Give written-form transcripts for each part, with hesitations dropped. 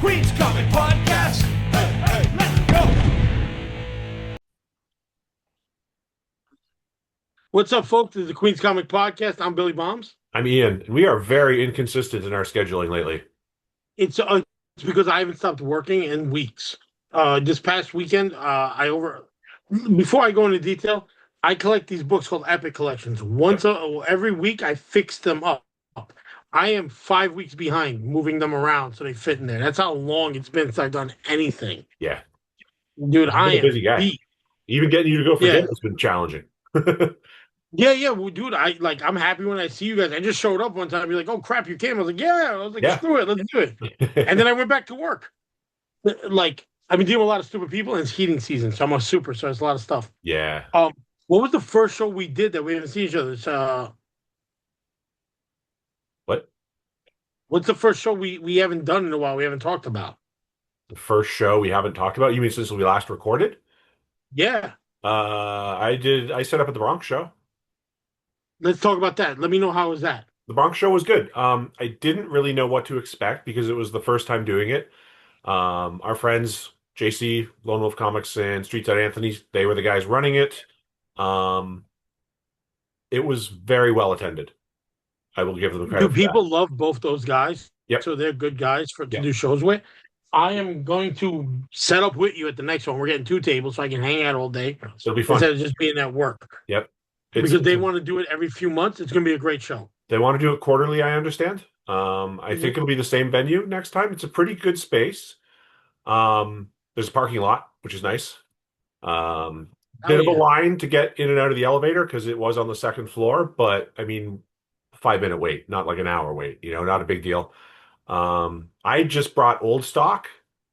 Queen's Comic Podcast. Hey, let's go. What's up, folks? This is the Queen's Comic Podcast. I'm Billy Bombs. I'm Ian, and we are very inconsistent in our scheduling lately. It's because I haven't stopped working in weeks. This past weekend, before I go into detail, I collect these books called Epic Collections. Yep. Every week, I fix them up. I am 5 weeks behind moving them around so they fit in there. That's how long it's been since I've done anything, Yeah. dude. You've I been a am busy guy. beat. Even getting you to go for Yeah, dinner has been challenging. yeah. Well, dude, I'm happy when I see you guys. I just showed up one time. You're like, "Oh crap, you came." I was like, "Yeah." I was like, Yeah. "Screw it, let's do it." And then I went back to work. Like I've been dealing with a lot of stupid people, and it's heating season, so I'm a super. So it's a lot of stuff. Yeah. Um, what was the first show we did that we haven't seen each other? What? What's the first show we haven't done in a while? We haven't talked about. The first show we haven't talked about? You mean since we last recorded? Yeah, I set up at the Bronx show. let's talk about that. Let me know how was that. The Bronx show was good. I didn't really know what to expect because it was the first time doing it. Our friends, JC, Lone Wolf Comics, and Streets at Anthony's, they were the guys running it. Um, it was very well attended. I will give them Do credit for that. people love both those guys? Yep. So they're good guys to Yeah. do shows with. I am going to set up with you at the next one. We're getting two tables so I can hang out all day It'll be fun. instead of just being at work. Yep. Because they want to do it every few months. It's going to be a great show. They want to do it quarterly, I understand. I think it'll be the same venue next time. It's a pretty good space. There's a parking lot, which is nice. Bit Oh of a yeah. line to get in and out of the elevator because it was on the second floor, but I mean, 5 minute wait, not like an hour wait, not a big deal. I just brought old stock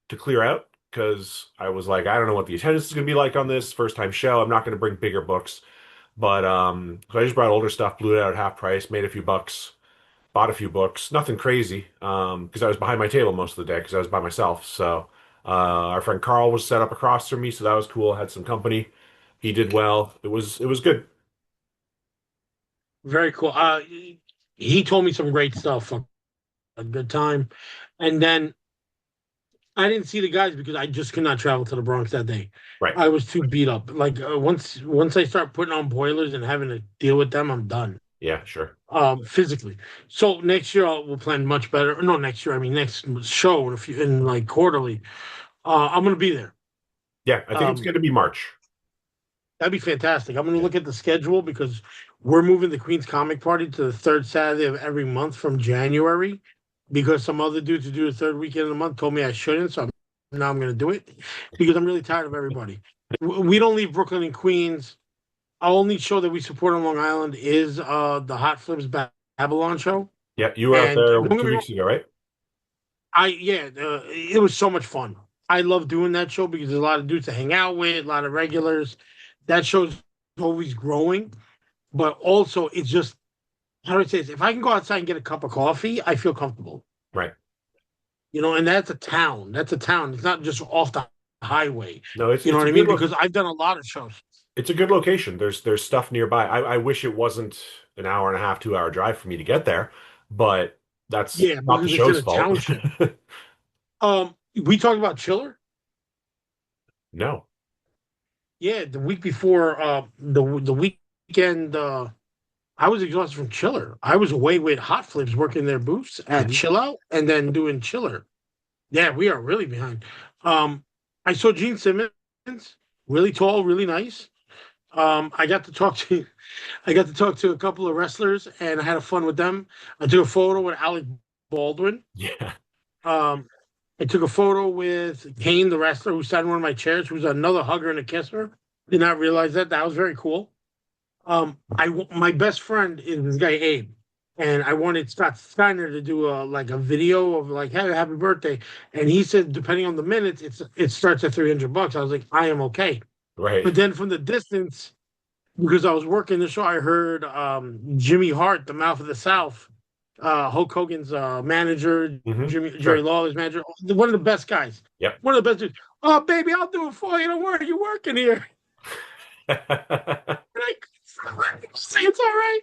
to clear out because I was like, I don't know what the attendance is going to be like on this first time show. I'm not going to bring bigger books. But so I just brought older stuff, blew it out at half price, made a few bucks, bought a few books, nothing crazy, because I was behind my table most of the day because I was by myself. So our friend Carl was set up across from me, so that was cool. Had some company. He did well. It was good. Very cool. He told me some great stuff. A good time. And then I didn't see the guys because I just could not travel to the Bronx that day. Right. I was too beat up. Like once I start putting on boilers and having to deal with them, I'm done. Yeah, sure. Physically. So next year we'll plan much better. No, next year. I mean next show in like quarterly. I'm gonna be there. Yeah, I think it's Um, going to be March. that'd be fantastic. I'm gonna Yeah. look at the schedule because we're moving the Queen's Comic Party to the third Saturday of every month from January because some other dudes who do the third weekend of the month told me I shouldn't. So now I'm gonna do it because I'm really tired of everybody. We don't leave Brooklyn and Queens. Our only show that we support on Long Island is the Hot Flips Babylon show. Yeah, you were out And there don't get 2 me wrong, weeks ago, right? it was so much fun. I love doing that show because there's a lot of dudes to hang out with, a lot of regulars. That show's always growing, but also it's just how do I say this? If I can go outside and get a cup of coffee, I feel comfortable. Right. And that's a town. That's a town. It's not just off the highway. No, it's You know it's what a I mean? good Because I've done a lot of shows. it's a good location. There's stuff nearby. I wish it wasn't an hour and a half, 2 hour drive for me to get there, but that's Yeah, not the because it's in show's a fault. township. We talked about Chiller. No. Yeah, the week before the weekend I was exhausted from Chiller. I was away with Hot Flips working their booths at Mhm. Chill Out and then doing Chiller. Yeah, we are really behind. I saw Gene Simmons, really tall, really nice. I got to talk to I got to talk to a couple of wrestlers and I had a fun with them. I took a photo with Alec Baldwin. Yeah. Um, I took a photo with Kane, the wrestler, who sat in one of my chairs, who's another hugger and a kisser. Did not realize that. That was very cool. My best friend is this guy Abe, and I wanted Scott Steiner to do a video of like, hey, happy birthday, and he said depending on the minutes, it starts at $300. I was like, I am okay, Right. but then from the distance, because I was working the show, I heard Jimmy Hart, the Mouth of the South, Hulk Hogan's manager, Jerry Sure. Lawler's manager, one of the best guys, Yep. one of the best dudes. Oh, baby, I'll do it for you. Don't worry, you're working here. And I say it's all right.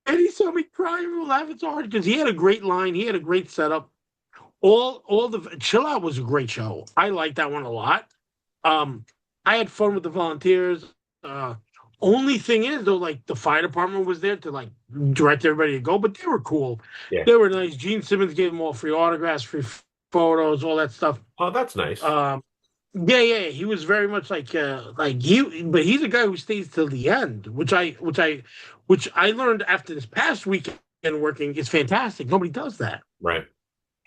And he saw me crying and laughing so hard because he had a great line. He had a great setup. all the Chill Out was a great show. I liked that one a lot. Um, I had fun with the volunteers. Uh, Only thing is though, like the fire department was there to like direct everybody to go, but they were cool. Yeah. They were nice. Gene Simmons gave them all free autographs, free photos, all that stuff. Oh, that's nice. Um, yeah, yeah, he was very much like but he's a guy who stays till the end, which I learned after this past weekend working is fantastic. Nobody does that. Right.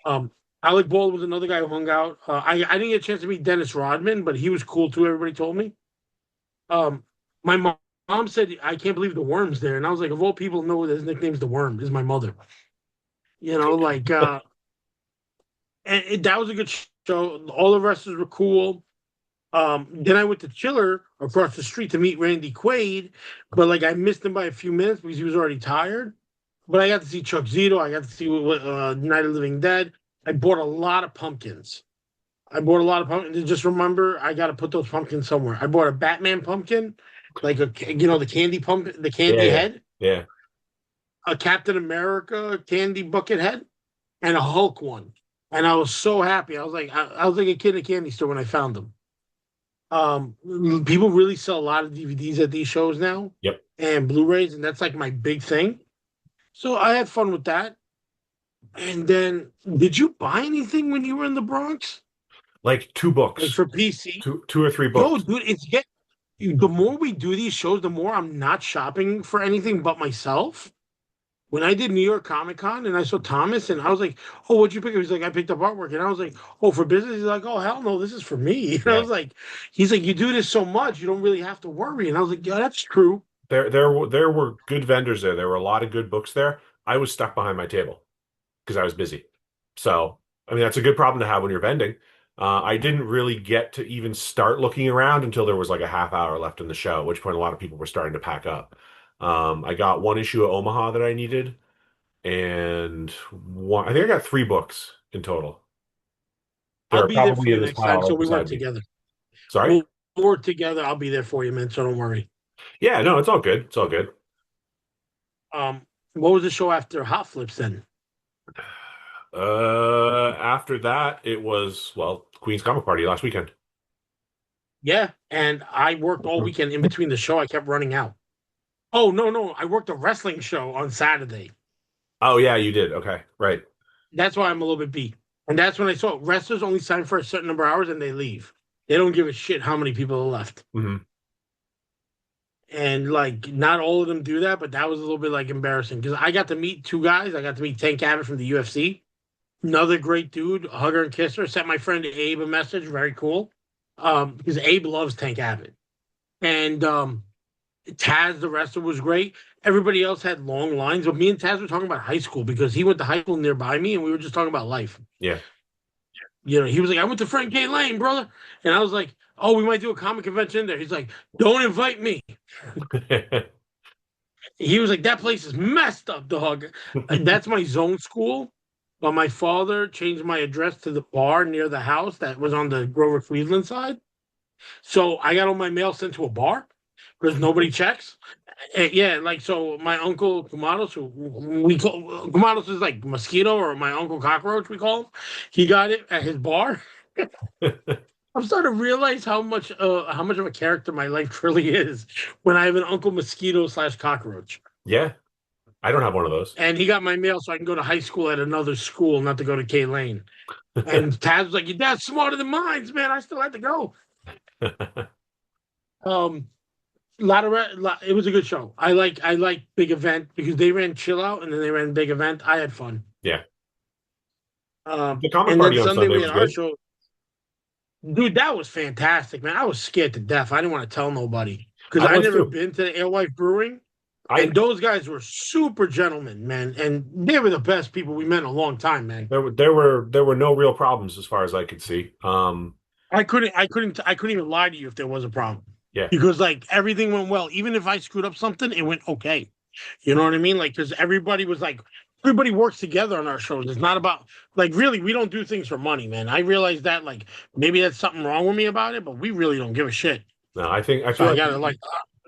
Um, Alec Baldwin was another guy who hung out. I didn't get a chance to meet Dennis Rodman, but he was cool too. Everybody told me. My mom said, "I can't believe the Worm's there," and I was like, "Of all people, know his nickname's the Worm is my mother." You know, that was a good show. All the wrestlers were cool. Then I went to Chiller across the street to meet Randy Quaid, but like I missed him by a few minutes because he was already tired. But I got to see Chuck Zito. I got to see Night of the Living Dead. I bought a lot of pumpkins. I bought a lot of pumpkins. Just remember, I got to put those pumpkins somewhere. I bought a Batman pumpkin, like the candy pumpkin, the candy Yeah. head, Yeah. a Captain America candy bucket head, and a Hulk one. And I was so happy. I was like a kid in a candy store when I found them. People really sell a lot of DVDs at these shows now, Yep. and Blu-rays, and that's like my big thing. So I had fun with that. And then, did you buy anything when you were in the Bronx, Like 2 books, like for PC? two or three Yo, books. dude, the more we do these shows, the more I'm not shopping for anything but myself. When I did New York Comic Con and I saw Thomas, and I was like, "Oh, what'd you pick up?" He's like, "I picked up artwork," and I was like, "Oh, for business?" He's like, "Oh, hell no, this is for me." And I Yeah. was like, "He's like, you do this so much, you don't really have to worry." And I was like, "Yeah, that's true." There were good vendors there. There were a lot of good books there. I was stuck behind my table because I was busy. So, I mean, that's a good problem to have when you're vending. I didn't really get to even start looking around until there was like a half hour left in the show, at which point a lot of people were starting to pack up. I got one issue of Omaha that I needed, and I think I got 3 books in total. I'll They're be there for probably you in this next time, pile so right we work beside me. together. Sorry? We'll work together. I'll be there for you, man. So don't worry. Yeah, no, it's all good. It's all good. What was the show after Hot Flips then? After that, it was, well, Queen's Comic Party last weekend. Yeah, and I worked all weekend in between the show. I kept running out. Oh no, no, I worked a wrestling show on Saturday. Oh, yeah, you did. Okay, right. That's why I'm a little bit beat. And that's when I saw wrestlers only sign for a certain number of hours and they leave. They don't give a shit how many people are left. Hmm. And like, not all of them do that, but that was a little bit like embarrassing because I got to meet 2 guys. I got to meet Tank Abbott from the UFC, another great dude, hugger and kisser. Sent my friend Abe a message, very cool. Because Abe loves Tank Abbott, and Taz, the wrestler, was great. Everybody else had long lines, but me and Taz were talking about high school because he went to high school nearby me, and we were just talking about life. Yeah. You know, he was like, "I went to Frank K. Lane, brother," and I was like, "Oh, we might do a comic convention there." He's like, "Don't invite me." He was like, "That place is messed up, dog." That's my zone school. But my father changed my address to the bar near the house that was on the Grover Cleveland side. So I got all my mail sent to a bar because nobody checks. Yeah, like so my uncle Kumados, who we call Kumados is like mosquito or my uncle cockroach, we call him. He got it at his bar. I'm starting to realize how much of a character my life really is when I have an uncle mosquito slash cockroach. Yeah, I don't have one of those. And he got my mail so I can go to high school at another school, not to go to K Lane. And Taz was like, "Your dad's smarter than mine, man. I still had to go." Um, it was a good show. I like Big Event because they ran Chill Out and then they ran Big Event. I had fun. Yeah. Um, The Comic and Party then on Sunday Sunday we was had our good. show. Dude, that was fantastic, man. I was scared to death. I didn't want to tell nobody because I I was never too. been to the Alewife Brewing. I And those guys were super gentlemen, man. And they were the best people we met in a long time, man. there were no real problems as far as I could see. I couldn't even lie to you if there was a problem. Yeah. Because like everything went well. Even if I screwed up something, it went okay. You know what I mean? Like, because everybody works together on our shows. It's not about like really, we don't do things for money, man. I realize that like maybe that's something wrong with me about it, but we really don't give a shit. No, I So feel I like gotta like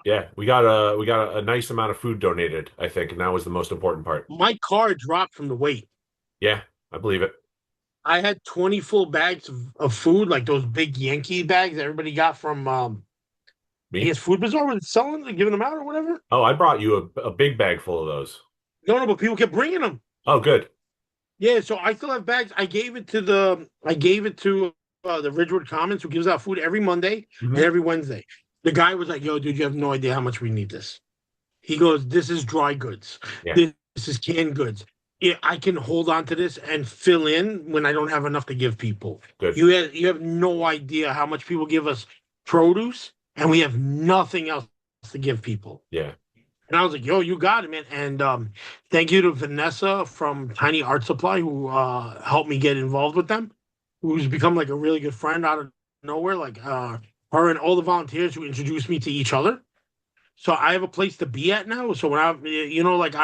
yeah, we got a nice amount of food donated, I think, and that was the most important part. my car dropped from the weight. Yeah, I believe it. I had 20 full bags of food, like those big Yankee bags everybody got from I Me? guess Food Bazaar was selling, like giving them out or whatever. Oh, I brought you a big bag full of those. No, but people kept bringing them. Oh, good. Yeah, so I still have bags. I gave it to the Ridgewood Commons, who gives out food every Monday and Hmm. every Wednesday. The guy was like, "Yo, dude, you have no idea how much we need this." He goes, "This is dry goods. Yeah, This is canned goods. Yeah, I can hold on to this and fill in when I don't have enough to give people. good. You have no idea how much people give us produce, and we have nothing else to give people." Yeah. And I was like, "Yo, you got it, man." And thank you to Vanessa from Tiny Art Supply who helped me get involved with them, who's become like a really good friend out of nowhere. Like her and all the volunteers who introduced me to each other. So I have a place to be at now. So when like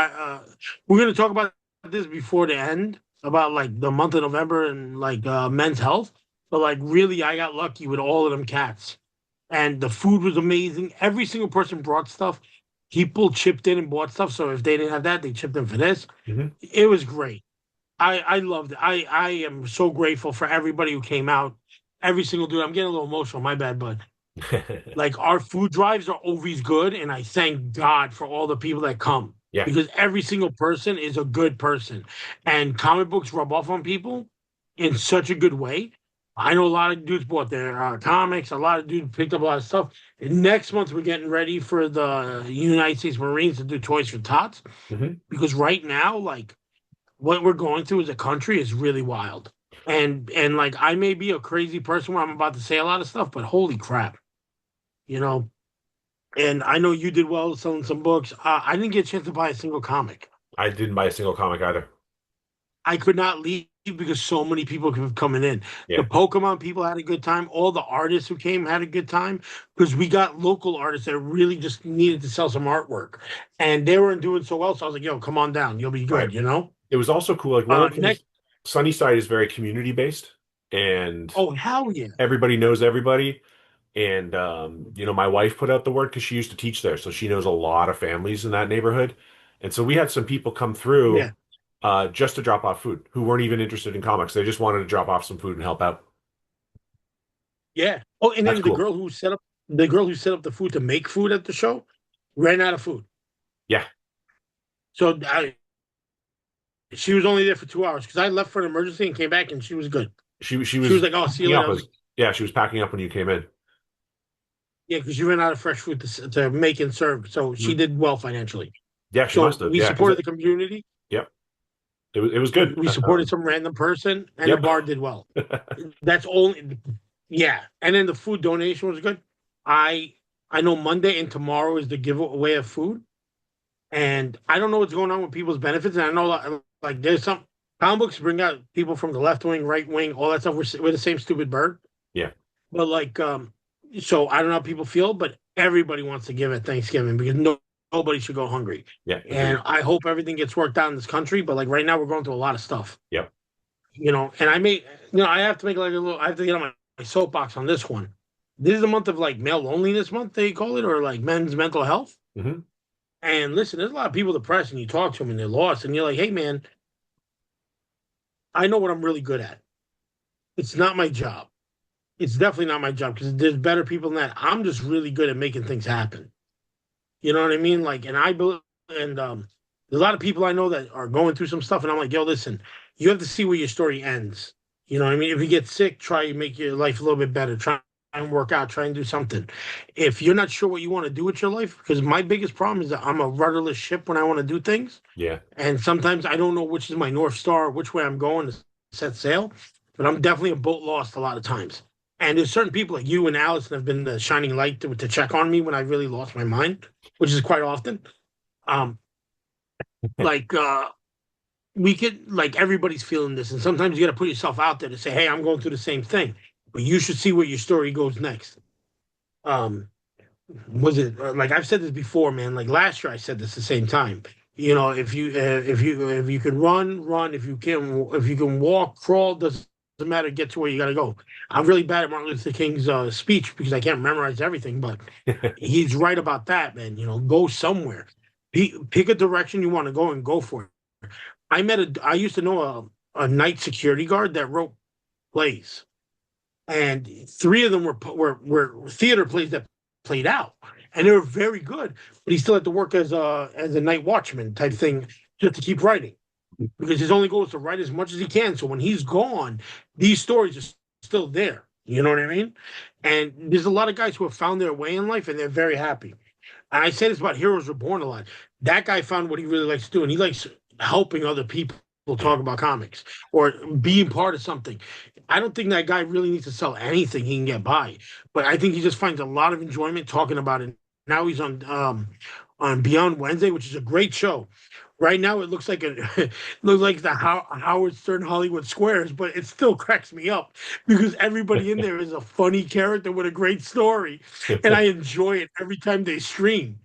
we're gonna talk about this before the end about like the month of November and like men's health. But like really, I got lucky with all of them cats, and the food was amazing. Every single person brought stuff. People chipped in and bought stuff. So if they didn't have that, they chipped in for this. Hmm. It was great. I loved it. I am so grateful for everybody who came out. Every single dude. I'm getting a little emotional. My bad, but like our food drives are always good, and I thank God for all the people that come Yeah. because every single person is a good person, and comic books rub off on people in such a good way. I know a lot of dudes bought their comics. A lot of dudes picked up a lot of stuff. And next month we're getting ready for the United States Marines to do Toys for Tots Hmm. because right now, like what we're going through as a country is really wild. And like I may be a crazy person when I'm about to say a lot of stuff, but holy crap, you know. And I know you did well selling some books. I didn't get a chance to buy a single comic. I didn't buy a single comic either. I could not leave because so many people kept coming in. The Yeah. Pokemon people had a good time. All the artists who came had a good time because we got local artists that really just needed to sell some artwork, and they weren't doing so well. So I was like, "Yo, come on down. You'll be Right. good." You know. It was also cool. Like one of the Next. things, Sunnyside is very community based, and Oh hell yeah. everybody knows everybody. And my wife put out the word because she used to teach there, so she knows a lot of families in that neighborhood. And so we had some people come through Yeah. just to drop off food who weren't even interested in comics. They just wanted to drop off some food and help out. Yeah. Oh, and That's then cool. the girl who set up the food to make food at the show ran out of food. Yeah, So she was only there for 2 hours because I left for an emergency and came back and she was good. she She was was like, "Oh, see you packing later." up as yeah, she was packing up when you came in. Yeah, because she ran out of fresh food to make and serve. So she Mhm. did well financially. Yeah, she So must have. we Yeah, because supported the community. yep, it was good. We supported some random person, and the Yep. bar did well. That's only, yeah. And then the food donation was good. I I know Monday and tomorrow is the giveaway of food, and I don't know what's going on with people's benefits. And I know like there's some comic books bring out people from the left wing, right wing, all that stuff. We're the same stupid bird. Yeah, But like, so I don't know how people feel, but everybody wants to give at Thanksgiving because nobody should go hungry. yeah, And agreed. I hope everything gets worked out in this country. But like right now, we're going through a lot of stuff, Yep. And I have to make like a little, I have to get on my soapbox on this one. This is a month of like male loneliness month, they call it, or like men's mental health. Hmm. And listen, there's a lot of people depressed, and you talk to them and they're lost, and you're like, hey, man, I know what I'm really good at. It's not my job. It's definitely not my job because there's better people than that. I'm just really good at making things happen. You know what I mean? Like, and I believe, and there's a lot of people I know that are going through some stuff, and I'm like, yo, listen, you have to see where your story ends. You know what I mean? If you get sick, try and make your life a little bit better. Try and work out. Try and do something. If you're not sure what you want to do with your life, because my biggest problem is that I'm a rudderless ship when I want to do things, Yeah. and sometimes I don't know which is my north star, which way I'm going to set sail. But I'm definitely a boat lost a lot of times. And there's certain people like you and Allison have been the shining light to check on me when I really lost my mind, which is quite often. Um, like we could like everybody's feeling this, and sometimes you got to put yourself out there to say, "Hey, I'm going through the same thing," but you should see where your story goes next. Um, was it like I've said this before, man? Like last year, I said this the same time. If you can run, run. If you can walk, crawl. Doesn't matter. Get to where you got to go. I'm really bad at Martin Luther King's speech because I can't memorize everything, but he's right about that, man. Go somewhere. Pick a direction you want to go and go for it. I used to know a night security guard that wrote plays, and three of them were theater plays that played out, and they were very good. But he still had to work as a night watchman type thing just to keep writing, because his only goal is to write as much as he can. So when he's gone, these stories are still there. You know what I mean? And there's a lot of guys who have found their way in life, and they're very happy. And I say this about Heroes Reborn a lot. That guy found what he really likes to do, and he likes helping other people talk about comics or being part of something. I don't think that guy really needs to sell anything he can get by, but I think he just finds a lot of enjoyment talking about it. Now he's on Beyond Wednesday, which is a great show. Right now, it looks like looks like the Howard Stern Hollywood Squares, but it still cracks me up because everybody in there is a funny character with a great story, and I enjoy it every time they stream.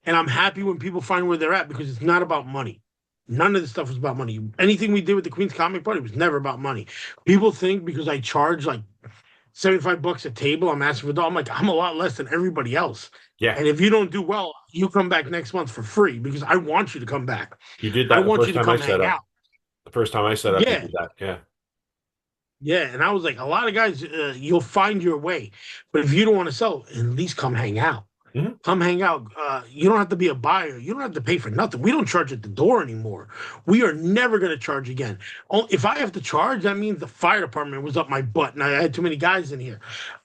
And I'm happy when people find where they're at because it's not about money. None of this stuff was about money. Anything we did with the Queen's Comic Party was never about money. People think because I charge like $75 a table, I'm asking for. I'm like, I'm a lot less than everybody else. Yeah. And if you don't do well, you come back next month for free because I want you to come back. You did that I the want first you to time come I set hang up. out. The first time I set up, you Yeah. did that. Yeah. Yeah, and I was like, a lot of guys, you'll find your way, but if you don't want to sell, at least come hang out. Mhm. Come hang out. You don't have to be a buyer. You don't have to pay for nothing. We don't charge at the door anymore. We are never going to charge again. If I have to charge, that means the fire department was up my butt and I had too many guys in here.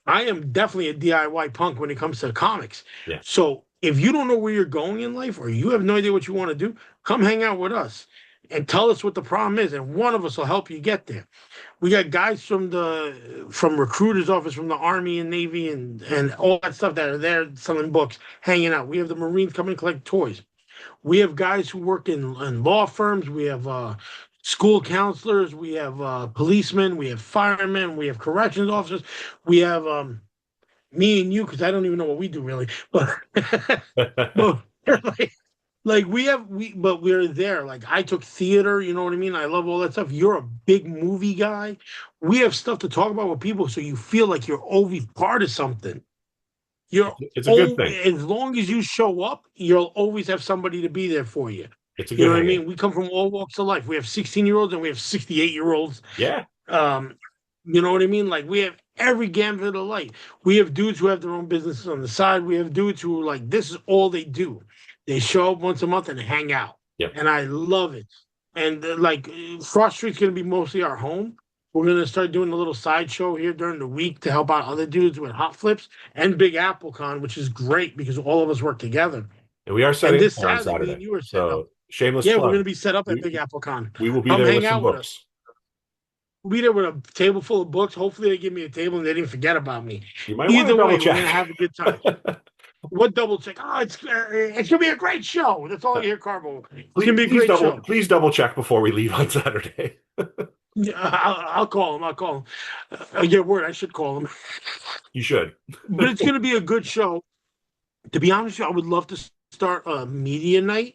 I am definitely a DIY punk when it comes to comics. Yeah. So if you don't know where you're going in life or you have no idea what you want to do, come hang out with us and tell us what the problem is, and one of us will help you get there. We got guys from recruiters office, from the Army and Navy and all that stuff that are there selling books, hanging out. We have the Marines come and collect toys. We have guys who work in law firms. We have school counselors. We have policemen. We have firemen. We have corrections officers. We have me and you, because I don't even know what we do really, but, but like but we're there. Like I took theater, you know what I mean? I love all that stuff. You're a big movie guy. We have stuff to talk about with people so you feel like you're always part of something. It's a good thing. As long as you show up, you'll always have somebody to be there for you. It's a You good know what I hang. mean? We come from all walks of life. We have 16-year-olds and we have 68-year-olds. Yeah. You know what I mean? Like we have every gambit of life. We have dudes who have their own businesses on the side. We have dudes who are like, this is all they do. They show up once a month and hang out. Yep. And I love it. And Frost Street's going to be mostly our home. We're going to start doing a little sideshow here during the week to help out other dudes with Hot Flips and Big Apple Con, which is great because all of us work together. And we are setting this up on Saturday, Saturday. you were set up. So shameless Yeah, plug. we're going to be set up at Big Apple Con. We will be Come there hang with some out with books. us. We'll be there with a table full of books. Hopefully they give me a table and they didn't forget about me. You might want to Either way, double we're check. going to have a good time. What double check? Oh, it's going to be a great show. That's all I hear, Carbo. It's going to be a great show. Please double check before we leave on Saturday. Yeah, I'll call him. I'll call him. Yeah, word. I should call him. You should. But it's going to be a good show. To be honest with you, I would love to start a media night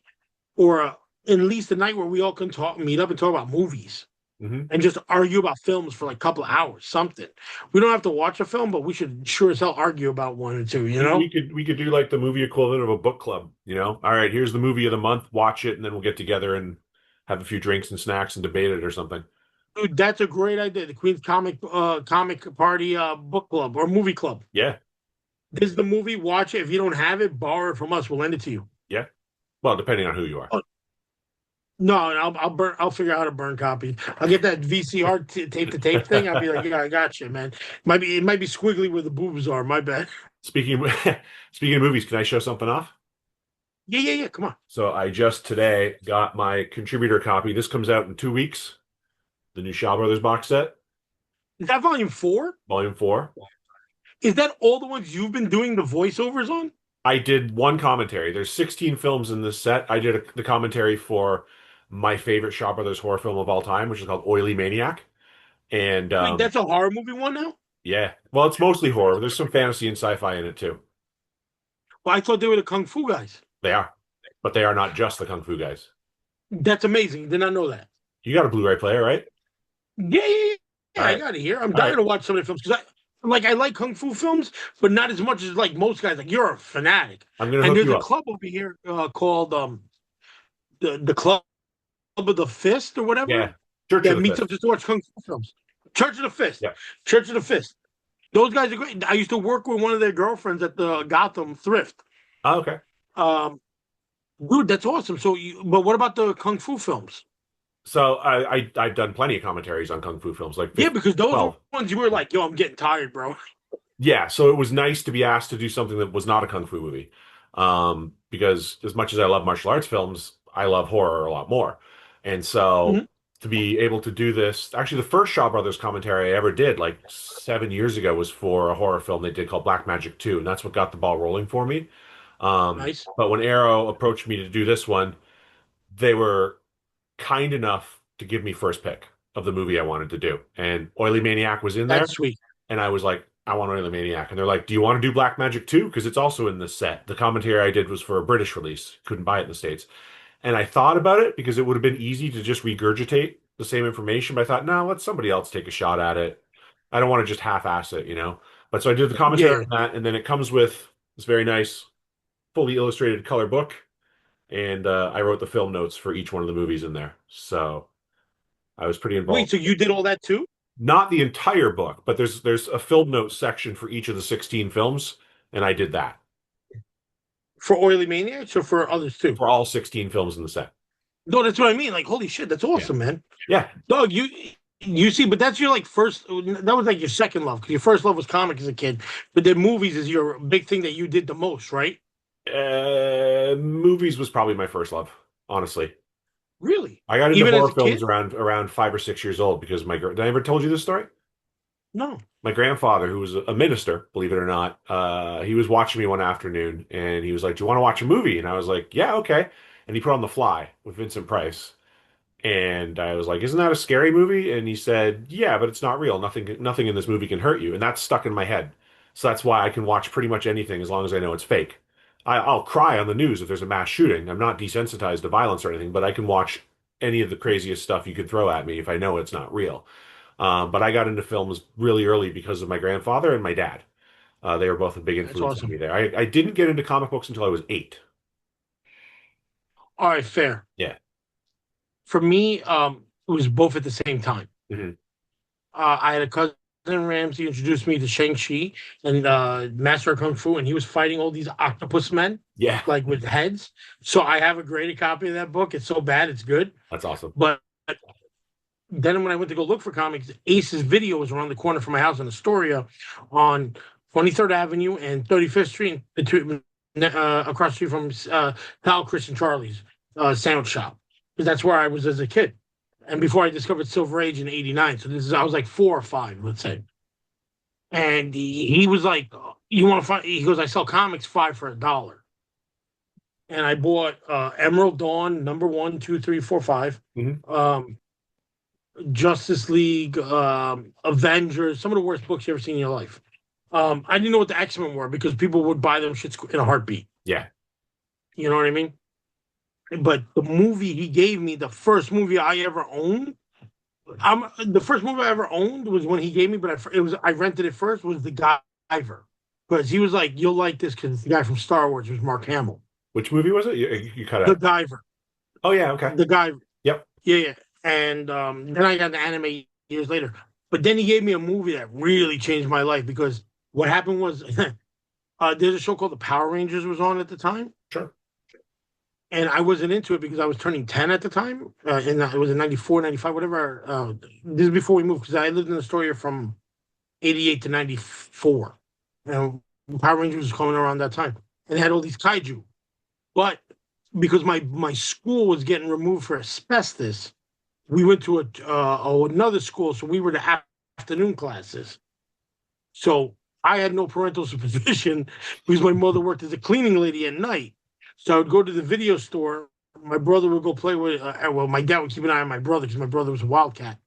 or at least a night where we all can meet up and talk about movies. Mm-hmm. And just argue about films for like a couple of hours, something. We don't have to watch a film, but we should sure as hell argue about one or two, you know? We could do like the movie equivalent of a book club, you know? All right, here's the movie of the month, watch it, and then we'll get together and have a few drinks and snacks and debate it or something. Dude, that's a great idea. The Queen's Comic Party book club or movie club. Yeah. This is the movie, watch it. If you don't have it, borrow it from us. We'll lend it to you. Yeah. Well, depending on who you are. Oh, no, I'll figure out how to burn copies. I'll get that VCR tape to tape thing. I'll be like, yeah, I got you, man. It might be squiggly where the boobs are. My bad. Speaking of movies, can I show something off? Yeah. Come on. So I just today got my contributor copy. This comes out in 2 weeks. The new Shaw Brothers box set. Is that volume 4? Volume 4. Is that all the ones you've been doing the voiceovers on? I did one commentary. There's 16 films in this set. I did the commentary for my favorite Shaw Brothers horror film of all time, which is called Oily Maniac. And Wait, that's a horror movie one now? yeah. Well, it's mostly horror. There's some fantasy and sci-fi in it too. Well, I thought they were the Kung Fu guys. They are. But they are not just the Kung Fu guys. That's amazing. Did not know that. You got a Blu-ray player, right? Yeah. Right. I got it here. I'm dying to watch some of the films because I like Kung Fu films, but not as much as like most guys. Like you're a fanatic. I'm gonna and hook there's you a up. club over here called the Club of the Fist or whatever. Yeah. Church of that the meets up Fist. just to watch kung fu films. Church of the Fist. Yeah. Church of the Fist. Those guys are great. I used to work with one of their girlfriends at the Gotham Thrift. Oh, okay. Um, Dude, that's awesome. But what about the kung fu films? So I've done plenty of commentaries on kung fu films, like Yeah, 15, because those were 12. ones you were like, yo, I'm getting tired, bro. Yeah, so it was nice to be asked to do something that was not a kung fu movie. Because as much as I love martial arts films, I love horror a lot more. And so Mhm. to be able to do this, actually the first Shaw Brothers commentary I ever did, like 7 years ago, was for a horror film they did called Black Magic 2, and that's what got the ball rolling for me. Nice. But when Arrow approached me to do this one, they were kind enough to give me first pick of the movie I wanted to do. And Oily Maniac was in there. That's sweet. And I was like, I want Oily Maniac. And they're like, do you want to do Black Magic too? Because it's also in this set. The commentary I did was for a British release. Couldn't buy it in the States. And I thought about it because it would have been easy to just regurgitate the same information. But I thought, no, let somebody else take a shot at it. I don't want to just half-ass it, you know? But so I did the commentary Yeah. on that. And then it comes with this very nice, fully illustrated color book. And I wrote the film notes for each one of the movies in there. So I was pretty Wait, involved. so you did all that too? Not the entire book, but there's a film notes section for each of the 16 films, and I did that For Oily Maniacs or for others too? for all 16 films in the set. No, that's what I mean. Like, holy shit, that's Yeah. awesome, man. Yeah. Dog, you see, but that's your like first. That was like your second love because your first love was comic as a kid, but then movies is your big thing that you did the most, right? Movies was probably my first love, honestly. Really? I got into Even as horror a films kid? around 5 or 6 years old because did I ever told you this story? No. My grandfather, who was a minister, believe it or not, he was watching me one afternoon and he was like, do you want to watch a movie? And I was like, yeah, okay. And he put on The Fly with Vincent Price. And I was like, isn't that a scary movie? And he said, yeah, but it's not real. Nothing in this movie can hurt you. And that's stuck in my head. So that's why I can watch pretty much anything as long as I know it's fake. I'll cry on the news if there's a mass shooting. I'm not desensitized to violence or anything, but I can watch any of the craziest stuff you could throw at me if I know it's not real. But I got into films really early because of my grandfather and my dad. They were both a big That's influence on me awesome. there. I didn't get into comic books until I was 8. All right, fair. Yeah. For me, it was both at the same time. Hmm. I had a cousin Ramsey introduced me to Shang-Chi and Master of Kung Fu, and he was fighting all these octopus men, Yeah, like with heads. So I have a graded copy of that book. It's so bad, it's good. that's awesome. But then when I went to go look for comics, Ace's Video was around the corner from my house in Astoria on 23rd Avenue and 35th Street, across the street from Hal, Chris, and Charlie's sandwich shop. Because that's where I was as a kid. And before I discovered Silver Age in '89. So I was like 4 or 5, let's say. And he was like, you want to find, he goes, I sell comics 5 for $1. And I bought Emerald Dawn, number 1, 2, 3, 4, 5. Hmm. Justice League, Avengers, some of the worst books you ever seen in your life. I didn't know what the X-Men were because people would buy them shits in a heartbeat. Yeah. You know what I mean? But the movie he gave me, the first movie I ever owned, the first movie I ever owned was when he gave me, but I rented it first, was The Guyver. Because he was like, you'll like this because the guy from Star Wars was Mark Hamill. Which movie was it? You cut The out. Guyver. Oh yeah, okay. The Guyver. Yep. Yeah, yeah. And then I got the anime years later. But then he gave me a movie that really changed my life because what happened was there's a show called The Power Rangers was on at the time. Sure. And I wasn't into it because I was turning 10 at the time. And it was in 94, 95, whatever. This is before we moved because I lived in Astoria from 88 to 94. And Power Rangers was coming around that time. And they had all these kaiju. But because my school was getting removed for asbestos, we went to another school, so we were the afternoon classes. So I had no parental supervision because my mother worked as a cleaning lady at night. So I would go to the video store. My brother would go play with, my dad would keep an eye on my brother because my brother was a wildcat.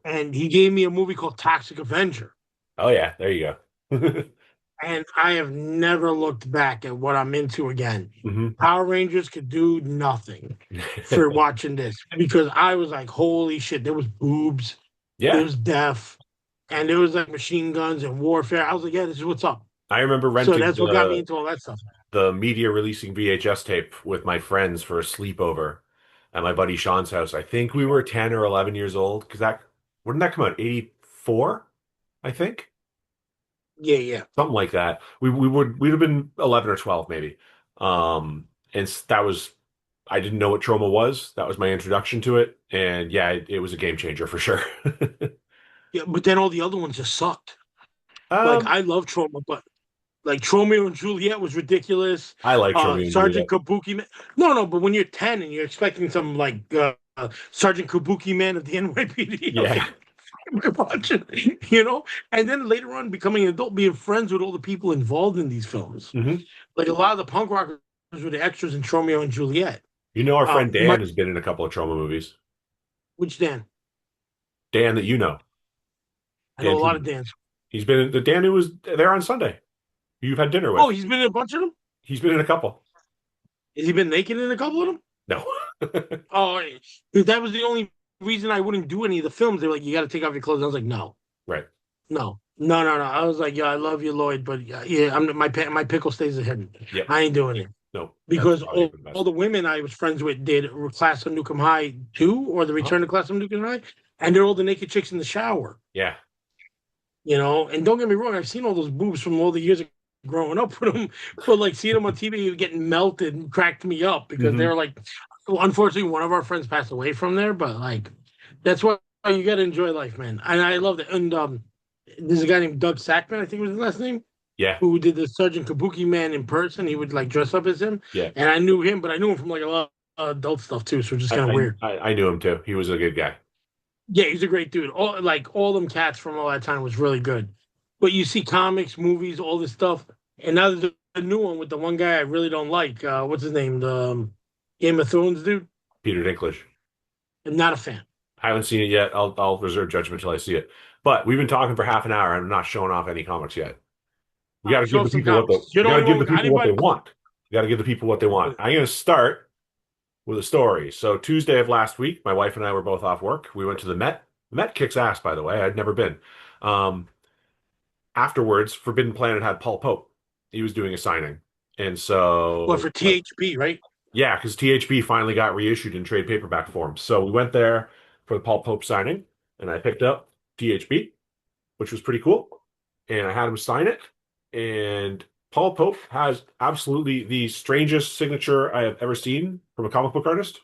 And he gave me a movie called Toxic Avenger. Oh yeah, there you go. And I have never looked back at what I'm into again. Hmm. Power Rangers could do nothing for watching this because I was like, holy shit, there was boobs, there Yeah, was death, and there was like machine guns and warfare. I was like, yeah, this is what's up. I remember So renting that's what got me into all that stuff. the media releasing VHS tape with my friends for a sleepover. at my buddy Sean's house. I think we were 10 or 11 years old because that wouldn't that come out 84, I think. Yeah, yeah. Something like that. We'd have been 11 or 12 maybe. That was I didn't know what trauma was. That was my introduction to it. And yeah, it was a game changer for sure. Yeah, but then all the other ones just sucked. Like Um, I love Trauma, but like Romeo and Juliet was ridiculous. I liked Romeo and Sergeant Juliet. Kabuki Man. No, no, but when you're 10 and you're expecting some like Sergeant Kabuki Man of the NYPD, I was Yeah. like, what am I watching? You know? And then later on becoming an adult, being friends with all the people involved in these films. Hmm. Like a lot of the punk rockers were the extras in Romeo and Juliet. You know, our friend My Dan has been in a couple of trauma movies. which Dan? Dan that you know, I know Dan a lot of Truman. Dans. He's been in the Dan who was there on Sunday. You've had dinner Oh, with. he's been in a bunch of them? He's been in a couple. Has he been naked in a couple of them? No. Oh, that was the only reason I wouldn't do any of the films. They were like, you got to take off your clothes. I was like, no, Right. no, no, no, no. I was like, yeah, I love you, Lloyd, but yeah, my pickle stays hidden. Yep. I ain't doing it No. That's because probably all, the best. all the women I was friends with did Class of Nukem High 2 or the Uh-huh. Return to Class of Nukem High, and they're all the naked chicks in the shower, Yeah. you know. And don't get me wrong, I've seen all those boobs from all the years of growing up with them, but like seeing them on TV getting melted cracked me up because they Hmm. were like, unfortunately, one of our friends passed away from there, but like, that's why you got to enjoy life, man. And I love that. And there's a guy named Doug Sackman, I think was his last name, Yeah. who did the Sergeant Kabuki Man in person. He would like dress up as him, Yeah. and I knew him, but I knew him from like a lot of adult stuff too, so it's just I, kind of weird. I knew him too. He was a good guy. Yeah, he's a great dude. All them cats from all that time was really good. But you see comics, movies, all this stuff, and now there's a new one with the one guy I really don't like. What's his name? The Game of Thrones dude. Peter Dinklage. I'm not a fan. I haven't seen it yet. I'll reserve judgment until I see it. But we've been talking for half an hour. I'm not showing off any comics yet. We All got right, to show give off the some people what comics. You we got to don't give the know people what they anybody. want. We got to give the people what they want. I'm going to start with a story. So Tuesday of last week, my wife and I were both off work. We went to the Met. The Met kicks ass, by the way. I'd never been. Um, Afterwards, Forbidden Planet had Paul Pope. He was doing a signing, and What so for THB, right? yeah, because THB finally got reissued in trade paperback form. So we went there for the Paul Pope signing, and I picked up THB, which was pretty cool. And I had him sign it. And Paul Pope has absolutely the strangest signature I have ever seen from a comic book artist.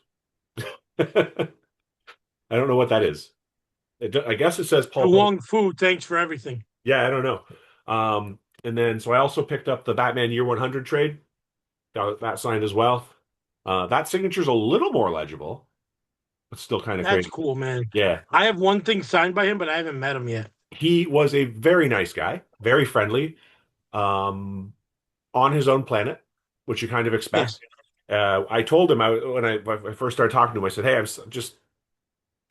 I don't know what that is. I guess it says Paul Pope. Wong Fu, thanks for everything. Yeah, I don't know. And then so I also picked up the Batman Year 100 trade. Got that signed as well. That signature's a little more legible, but still kind of That's crazy. cool, man. Yeah. I have one thing signed by him, but I haven't met him yet. He was a very nice guy, very friendly, um, on his own planet, which you kind of expect. Yes. I told him when I first started talking to him, I said, "Hey, just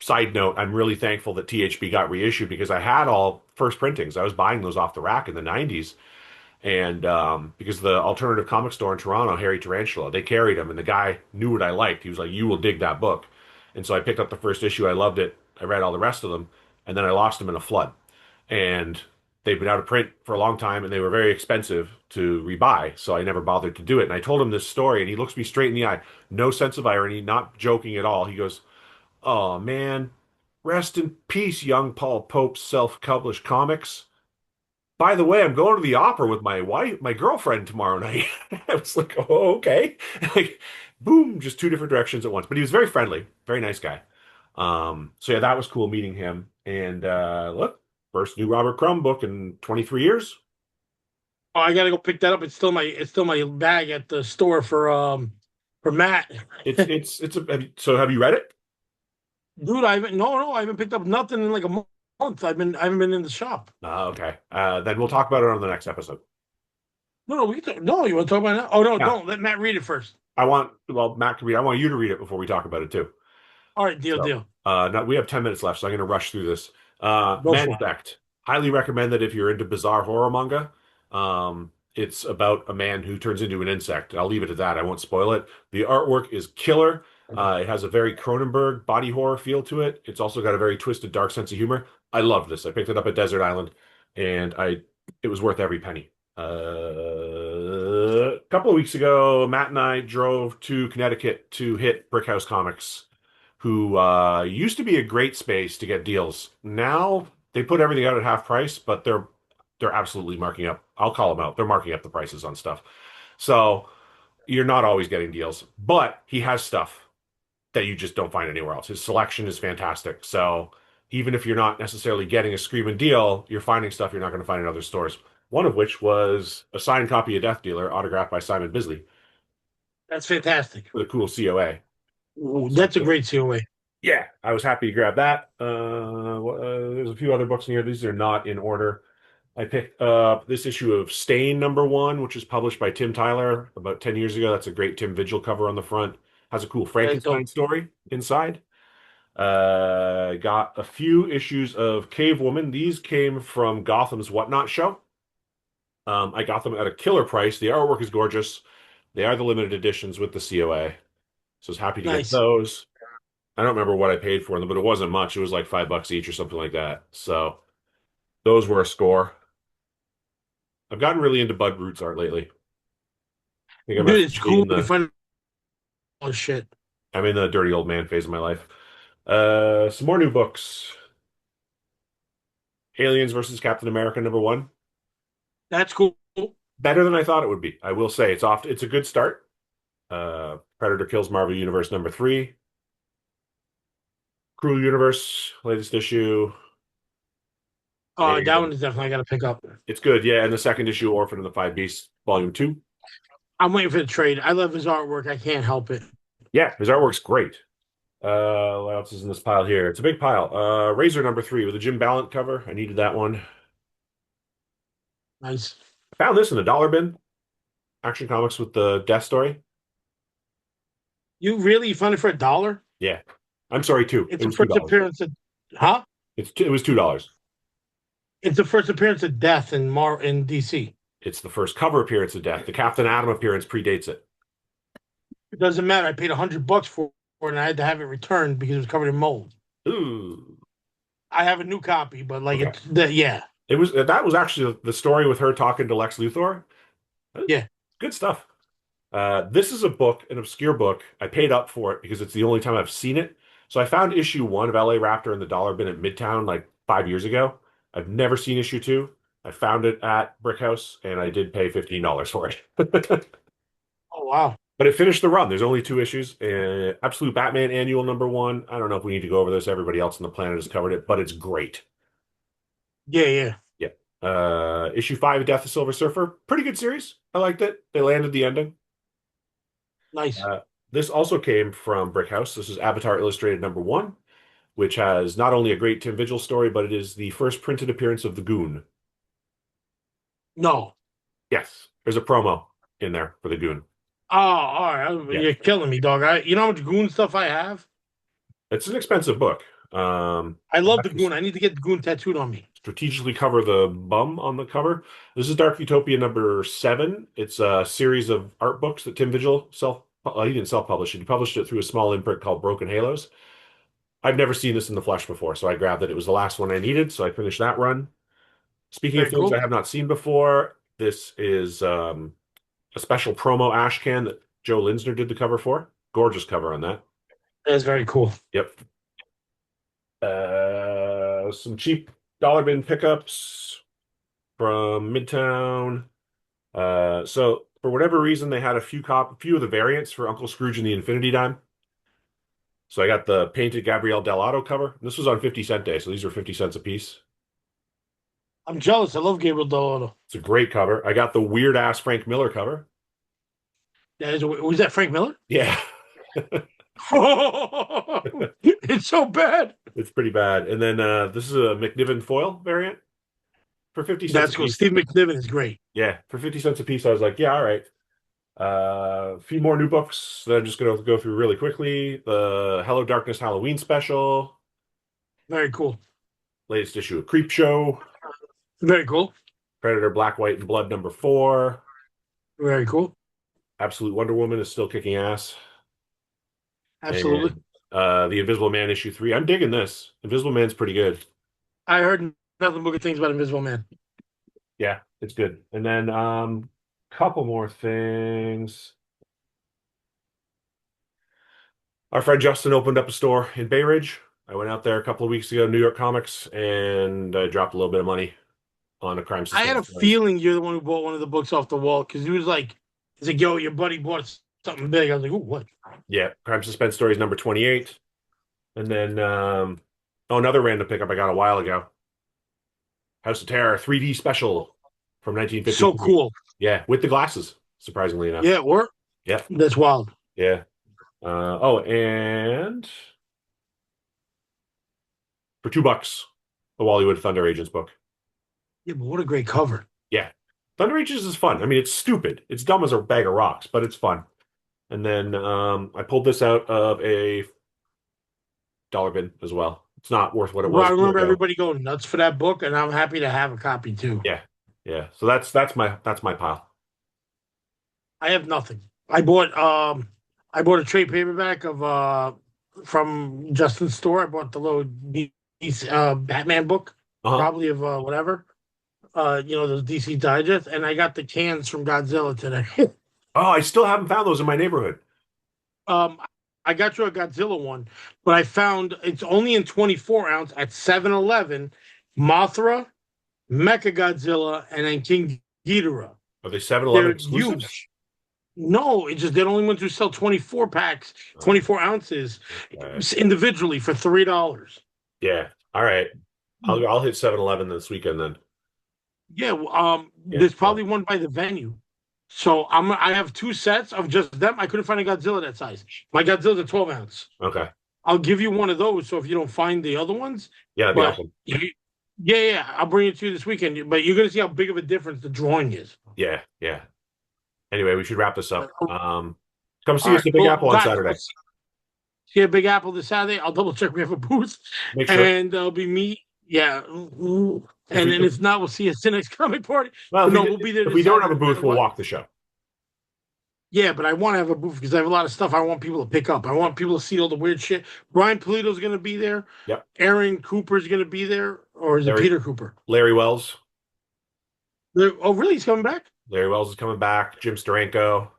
side note, I'm really thankful that THB got reissued because I had all first printings. I was buying those off the rack in the 90s. And because the alternative comic store in Toronto, Harry Tarantula, they carried them, and the guy knew what I liked. He was like, "You will dig that book." And so I picked up the first issue. I loved it. I read all the rest of them, and then I lost them in a flood. And they've been out of print for a long time, and they were very expensive to rebuy. So I never bothered to do it. And I told him this story, and he looks me straight in the eye, no sense of irony, not joking at all. He goes, "Oh man, rest in peace, young Paul Pope's self-published comics. By the way, I'm going to the opera with my girlfriend tomorrow night." I was like, "Oh, okay." Like, boom, just two different directions at once. But he was very friendly, very nice guy. So yeah, that was cool meeting him. And look, first new Robert Crumb book in 23 years. Oh, I gotta go pick that up. It's still my bag at the store for Matt. It's a so have you read it? Dude, I haven't picked up nothing in like a month. I haven't been in the shop. Okay. Then we'll talk about it on the next episode. No, we can no, you want to talk about that? Oh no, Yeah. don't let Matt read it first. Matt can read. I want you to read it before we talk about it too. All right, deal, So, deal. no, we have 10 minutes left, so I'm going to rush through this. Go Man for it. Effect. Highly recommend that if you're into bizarre horror manga. It's about a man who turns into an insect. I'll leave it at that. I won't spoil it. The artwork is killer. It has a very Cronenberg body horror feel to it. It's also got a very twisted, dark sense of humor. I love this. I picked it up at Desert Island, and it was worth every penny. A couple of weeks ago, Matt and I drove to Connecticut to hit Brickhouse Comics, who used to be a great space to get deals. Now they put everything out at half price, but they're absolutely marking up. I'll call them out. They're marking up the prices on stuff. So you're not always getting deals, but he has stuff that you just don't find anywhere else. His selection is fantastic. So even if you're not necessarily getting a screaming deal, you're finding stuff you're not going to find in other stores. One of which was a signed copy of Death Dealer, autographed by Simon Bisley, That's fantastic. with a cool COA. Ooh, that's a great COA. Yeah, I was happy to grab that. There's a few other books in here. These are not in order. I picked up this issue of Stain #1, which is published by Tim Tyler about 10 years ago. That's a great Tim Vigil cover on the front. Has a cool That's dope. Frankenstein story inside. Got a few issues of Cave Woman. These came from Gotham's Whatnot show. I got them at a killer price. The artwork is gorgeous. They are the limited editions with the COA. So I was happy to get Nice. those. I don't remember what I paid for them, but it wasn't much. It was like $5 each or something like that. So those were a score. I've gotten really into Bud Roots art lately. I think I'm Dude, it's officially cool in to find all shit. I'm in the dirty old man phase of my life. Some more new books. Aliens versus Captain America #1. That's cool. Better than I thought it would be. I will say it's a good start. Predator Kills Marvel Universe #3. Cruel Universe, latest issue. Oh, And that one is definitely got to pick up. it's good, yeah. And the second issue, Orphan and the Five Beasts, Volume 2. I'm waiting for the trade. I love his artwork. I can't help it. Yeah, his artwork's great. What else is in this pile here? It's a big pile. Razor #3 with a Jim Ballant cover. I needed that one. Nice. I found this in the dollar bin. Action Comics with the Death Story. You found it for $1? Yeah. I'm sorry, two. It's It the was first $2. appearance of, huh? It was $2. It's the first appearance of Death in DC. It's the first cover appearance of Death. The Captain Atom appearance predates it. It doesn't matter. I paid $100 for it, and I had to have it returned because it was covered in mold. Ooh. I have a new copy, but like Okay. yeah, That was actually the story with her talking to Lex Luthor. Yeah. Good stuff. This is a book, an obscure book. I paid up for it because it's the only time I've seen it. So I found issue 1 of LA Raptor in the dollar bin at Midtown like 5 years ago. I've never seen issue 2. I found it at Brickhouse and I did pay $15 for it. Oh wow. But it finished the run. There's only 2 issues. Absolute Batman Annual #1. I don't know if we need to go over this. Everybody else on the planet has covered it, but it's great. Yeah. Yeah. Issue 5 Death of Silver Surfer. Pretty good series. I liked it. They landed the ending. Nice. This also came from Brickhouse. This is Avatar Illustrated #1, which has not only a great Tim Vigil story, but it is the first printed appearance of the Goon. No. Yes, there's a promo in there for the Goon. Oh, all right. Yeah. You're killing me, dog. You know how much Goon stuff I have? It's an expensive book. I love the Goon. I need to get the Goon tattooed on me. Strategically cover the bum on the cover. This is Dark Utopia #7. It's a series of art books that Tim Vigil he didn't self-publish it. He published it through a small imprint called Broken Halos. I've never seen this in the flesh before, so I grabbed it. It was the last one I needed, so I finished that run. Speaking of Very things cool. I have not seen before, this is a special promo ash can that Joe Linsner did the cover for. Gorgeous cover on that. That's very cool. Yep. Some cheap dollar bin pickups from Midtown. So for whatever reason, they had a few of the variants for Uncle Scrooge and the Infinity Dime. So I got the painted Gabrielle Dell'Otto cover. This was on 50-cent day, so these are 50 cents a piece. I'm jealous. I love Gabriel Dell'Otto. It's a great cover. I got the weird ass Frank Miller cover. Was that Frank Miller? Yeah. It's so bad. It's pretty bad. And then this is a McNiven foil variant for 50 cents That's a cool. piece. Steve McNiven is great. Yeah, for 50 cents a piece, I was like, yeah, all right. A few more new books that I'm just going to go through really quickly. The Hello Darkness Halloween special. Very cool. Latest issue of Creep Show. Very cool. Predator Black, White, and Blood #4. Very cool. Absolute Wonder Woman is still kicking ass. Absolutely. And, the Invisible Man issue 3. I'm digging this. Invisible Man's pretty good. I heard nothing but good things about Invisible Man. Yeah, it's good. And then couple more things. Our friend Justin opened up a store in Bay Ridge. I went out there a couple of weeks ago, New York Comics, and I dropped a little bit of money on a crime I had a suspense. feeling you're the one who bought one of the books off the wall because he was like, he's like, yo, your buddy bought something big. I was like, ooh, what? Yeah, crime suspense stories number 28. And then, another random pickup I got a while ago. House of Terror 3D special from 1950. So cool. Yeah, with the glasses, surprisingly enough. Yeah, it worked. Yeah. That's wild. Yeah. And for $2, the Wallywood Thunder Agents book. Yeah, but what a great cover. Yeah. Thunder Agents is fun. I mean, it's stupid. It's dumb as a bag of rocks, but it's fun. And then I pulled this out of a dollar bin as well. It's not worth what it was. Well, I remember everybody going nuts for that book, and I'm happy to have a copy too. Yeah. Yeah. So that's my pile. I have nothing. I bought a trade paperback of from Justin's store. I bought the little Batman book, probably of whatever. Those DC Digest, and I got the cans from Godzilla today. Oh, I still haven't found those in my neighborhood. I got you a Godzilla one, but I found it's only in 24 ounce at 7-Eleven, Mothra, Mechagodzilla, and then King Ghidorah. Are they 7-Eleven They're exclusives? huge. No, it's just they're the only ones who sell 24 packs, 24 ounces individually for $3. Yeah. All right. I'll hit 7-Eleven this weekend then. Yeah, there's probably one by the venue. So I have two sets of just them. I couldn't find a Godzilla that size. My Godzilla's a 12 ounce. Okay. I'll give you one of those. So if you don't find the other ones, Yeah, that'd be awesome. Yeah, I'll bring it to you this weekend. But you're gonna see how big of a difference the drawing is. Yeah, yeah. Anyway, we should wrap this up. Come see us at Big Apple on Saturday. See a Big Apple this Saturday. I'll double check we have a booth. Make sure. And there'll be me. Yeah. And then if not, we'll see you at the next comic party. Well, we'll be there. If we don't have a booth, we'll walk the show. Yeah, but I want to have a booth because I have a lot of stuff I want people to pick up. I want people to see all the weird shit. Brian Polito's going to be there. Yep. Aaron Cooper's going to be there. Or is it Peter Cooper? Larry Wells. Oh, really? He's coming back? Larry Wells is coming back. Jim Steranko.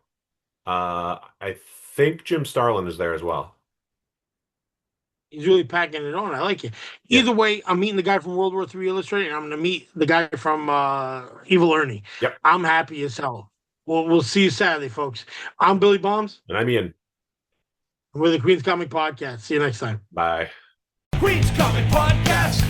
I think Jim Starlin is there as well. He's really packing it on. I like it. Either way, I'm meeting the guy from World War III Illustrated, and I'm going to meet the guy from Evil Ernie. Yep. I'm happy as hell. We'll see you Saturday, folks. I'm Billy Bombs. And I'm Ian. We're the Queen's Comic Podcast. See you next time. Bye. Queen's Comic Podcast.